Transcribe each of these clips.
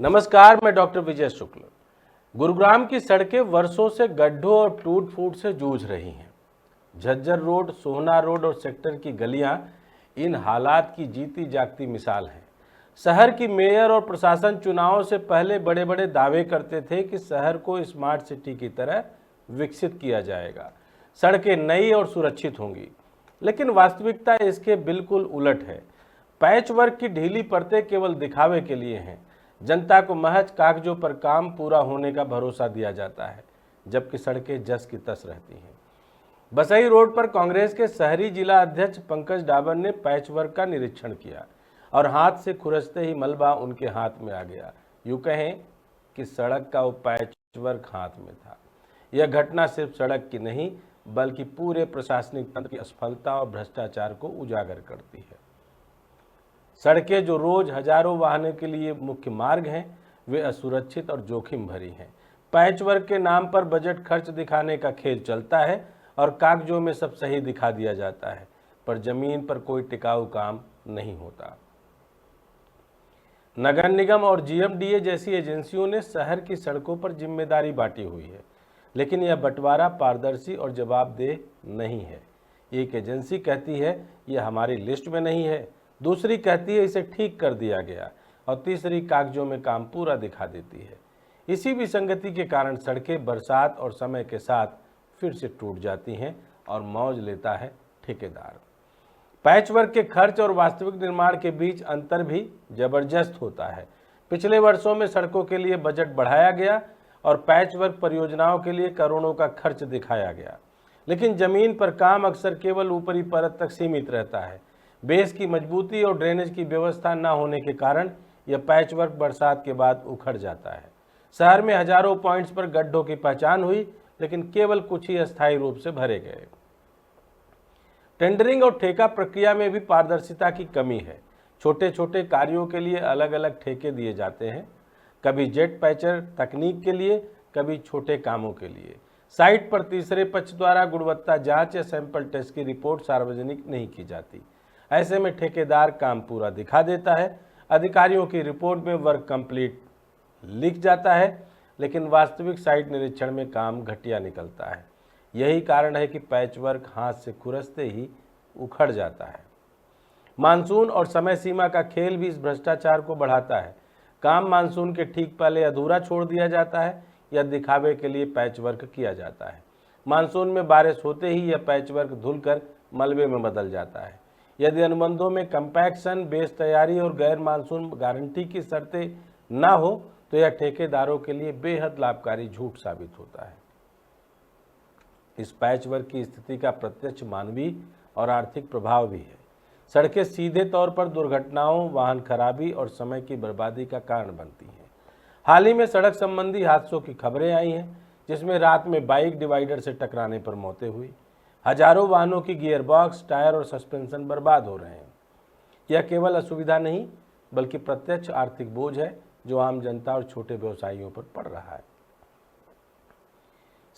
नमस्कार, मैं डॉक्टर विजय शुक्ल। गुरुग्राम की सड़कें वर्षों से गड्ढों और टूट फूट से जूझ रही हैं। झज्जर रोड, सोहना रोड और सेक्टर की गलियां इन हालात की जीती जागती मिसाल हैं। शहर की मेयर और प्रशासन चुनावों से पहले बड़े बड़े दावे करते थे कि शहर को स्मार्ट सिटी की तरह विकसित किया जाएगा, सड़कें नई और सुरक्षित होंगी। लेकिन वास्तविकता इसके बिल्कुल उलट है। पैचवर्क की ढीली परतें केवल दिखावे के लिए हैं। जनता को महज कागजों पर काम पूरा होने का भरोसा दिया जाता है, जबकि सड़कें जस की तस रहती हैं। बसई रोड पर कांग्रेस के शहरी जिला अध्यक्ष पंकज डाबर ने पैचवर्क का निरीक्षण किया और हाथ से खुरसते ही मलबा उनके हाथ में आ गया। यूं कहें कि सड़क का वो पैचवर्क हाथ में था। यह घटना सिर्फ सड़क की नहीं, बल्कि पूरे प्रशासनिक तंत्र की असफलता और भ्रष्टाचार को उजागर करती है। सड़कें जो रोज हजारों वाहनों के लिए मुख्य मार्ग हैं, वे असुरक्षित और जोखिम भरी हैं। पैचवर्क के नाम पर बजट खर्च दिखाने का खेल चलता है और कागजों में सब सही दिखा दिया जाता है, पर जमीन पर कोई टिकाऊ काम नहीं होता। नगर निगम और जीएमडीए जैसी एजेंसियों ने शहर की सड़कों पर जिम्मेदारी बांटी हुई है, लेकिन यह बंटवारा पारदर्शी और जवाबदेह नहीं है। एक एजेंसी कहती है यह हमारी लिस्ट में नहीं है, दूसरी कहती है इसे ठीक कर दिया गया, और तीसरी कागजों में काम पूरा दिखा देती है। इसी विसंगति के कारण सड़कें बरसात और समय के साथ फिर से टूट जाती हैं और मौज लेता है ठेकेदार। पैचवर्क के खर्च और वास्तविक निर्माण के बीच अंतर भी जबरदस्त होता है। पिछले वर्षों में सड़कों के लिए बजट बढ़ाया गया और पैचवर्क परियोजनाओं के लिए करोड़ों का खर्च दिखाया गया, लेकिन जमीन पर काम अक्सर केवल ऊपरी परत तक सीमित रहता है। बेस की मजबूती और ड्रेनेज की व्यवस्था न होने के कारण यह पैचवर्क बरसात के बाद उखड़ जाता है। शहर में हजारों पॉइंट्स पर गड्ढों की पहचान हुई, लेकिन केवल कुछ ही अस्थायी रूप से भरे गए। टेंडरिंग और ठेका प्रक्रिया में भी पारदर्शिता की कमी है। छोटे छोटे कार्यों के लिए अलग अलग ठेके दिए जाते हैं, कभी जेट पैचर तकनीक के लिए, कभी छोटे कामों के लिए। साइट पर तीसरे पक्ष द्वारा गुणवत्ता जांच या सैंपल टेस्ट की रिपोर्ट सार्वजनिक नहीं की जाती। ऐसे में ठेकेदार काम पूरा दिखा देता है, अधिकारियों की रिपोर्ट में वर्क कंप्लीट लिख जाता है, लेकिन वास्तविक साइट निरीक्षण में काम घटिया निकलता है। यही कारण है कि पैचवर्क हाथ से खुरसते ही उखड़ जाता है। मानसून और समय सीमा का खेल भी इस भ्रष्टाचार को बढ़ाता है। काम मानसून के ठीक पहले अधूरा छोड़ दिया जाता है या दिखावे के लिए पैचवर्क किया जाता है। मानसून में बारिश होते ही यह पैचवर्क धुलकर मलबे में बदल जाता है। यदि अनुबंधों में कंपैक्शन, बेस तैयारी और गैर मानसून गारंटी की शर्तें न हो तो यह ठेकेदारों के लिए बेहद लाभकारी झूठ साबित होता है। इस पैचवर्क की स्थिति का प्रत्यक्ष मानवीय और आर्थिक प्रभाव भी है। सड़कें सीधे तौर पर दुर्घटनाओं, वाहन खराबी और समय की बर्बादी का कारण बनती हैं। हाल ही में सड़क संबंधी हादसों की खबरें आई हैं, जिसमें रात में बाइक डिवाइडर से टकराने पर मौतें हुई। हजारों वाहनों की गियर बॉक्स, टायर और सस्पेंशन बर्बाद हो रहे हैं। यह केवल असुविधा नहीं, बल्कि प्रत्यक्ष आर्थिक बोझ है जो आम जनता और छोटे व्यवसायियों पर पड़ रहा है।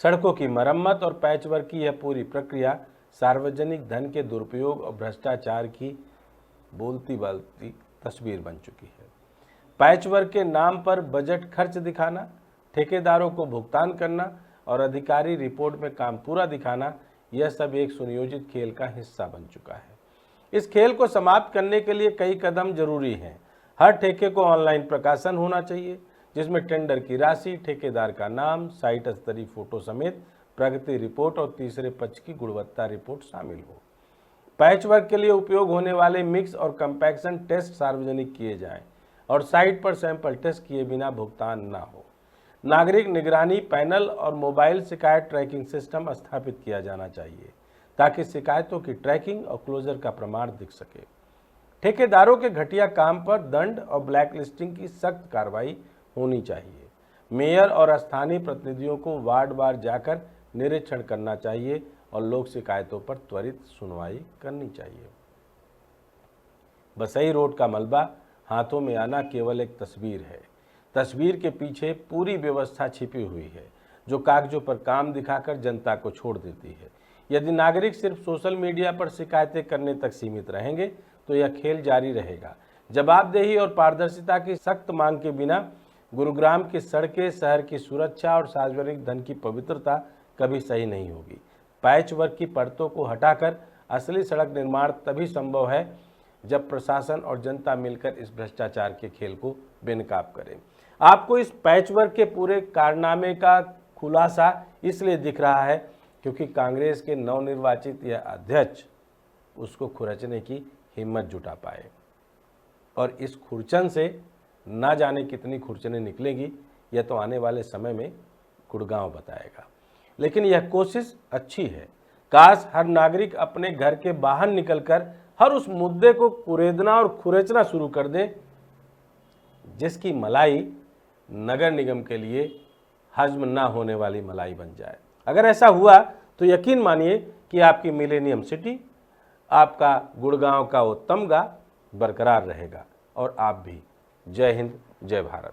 सड़कों की मरम्मत और पैचवर्क की यह पूरी प्रक्रिया सार्वजनिक धन के दुरुपयोग और भ्रष्टाचार की बोलती बालती तस्वीर बन चुकी है। पैचवर्क के नाम पर बजट खर्च दिखाना, ठेकेदारों को भुगतान करना और अधिकारी रिपोर्ट में काम पूरा दिखाना, यह सब एक सुनियोजित खेल का हिस्सा बन चुका है। इस खेल को समाप्त करने के लिए कई कदम जरूरी हैं। हर ठेके को ऑनलाइन प्रकाशन होना चाहिए, जिसमें टेंडर की राशि, ठेकेदार का नाम, साइट स्तरीय फोटो समेत प्रगति रिपोर्ट और तीसरे पक्ष की गुणवत्ता रिपोर्ट शामिल हो। पैचवर्क के लिए उपयोग होने वाले मिक्स और कंपैक्शन टेस्ट सार्वजनिक किए जाएं और साइट पर सैंपल टेस्ट किए बिना भुगतान न हो। नागरिक निगरानी पैनल और मोबाइल शिकायत ट्रैकिंग सिस्टम स्थापित किया जाना चाहिए, ताकि शिकायतों की ट्रैकिंग और क्लोजर का प्रमाण दिख सके। ठेकेदारों के घटिया काम पर दंड और ब्लैकलिस्टिंग की सख्त कार्रवाई होनी चाहिए। मेयर और स्थानीय प्रतिनिधियों को वार्ड वार जाकर निरीक्षण करना चाहिए और लोक शिकायतों पर त्वरित सुनवाई करनी चाहिए। बसई रोड का मलबा हाथों में आना केवल एक तस्वीर है। तस्वीर के पीछे पूरी व्यवस्था छिपी हुई है, जो कागजों पर काम दिखाकर जनता को छोड़ देती है। यदि नागरिक सिर्फ सोशल मीडिया पर शिकायतें करने तक सीमित रहेंगे तो यह खेल जारी रहेगा। जवाबदेही और पारदर्शिता की सख्त मांग के बिना गुरुग्राम की सड़कें, शहर की सुरक्षा और सार्वजनिक धन की पवित्रता कभी सही नहीं होगी। पैच वर्क की परतों को हटाकर असली सड़क निर्माण तभी संभव है जब प्रशासन और जनता मिलकर इस भ्रष्टाचार के खेल को बेनकाब करें। आपको इस पैच वर्क के पूरे कारनामे का खुलासा इसलिए दिख रहा है क्योंकि कांग्रेस के नवनिर्वाचित यह अध्यक्ष उसको खुरचने की हिम्मत जुटा पाए, और इस खुरचन से ना जाने कितनी खुरचने निकलेगी, यह तो आने वाले समय में गुड़गांव बताएगा। लेकिन यह कोशिश अच्छी है। काश हर नागरिक अपने घर के बाहर निकलकर हर उस मुद्दे को कुरेदना और खुरचना शुरू कर दे जिसकी मलाई नगर निगम के लिए हजम ना होने वाली मलाई बन जाए। अगर ऐसा हुआ तो यकीन मानिए कि आपकी मिलेनियम सिटी, आपका गुड़गांव का वो तमगा बरकरार रहेगा और आप भी। जय हिंद, जय भारत।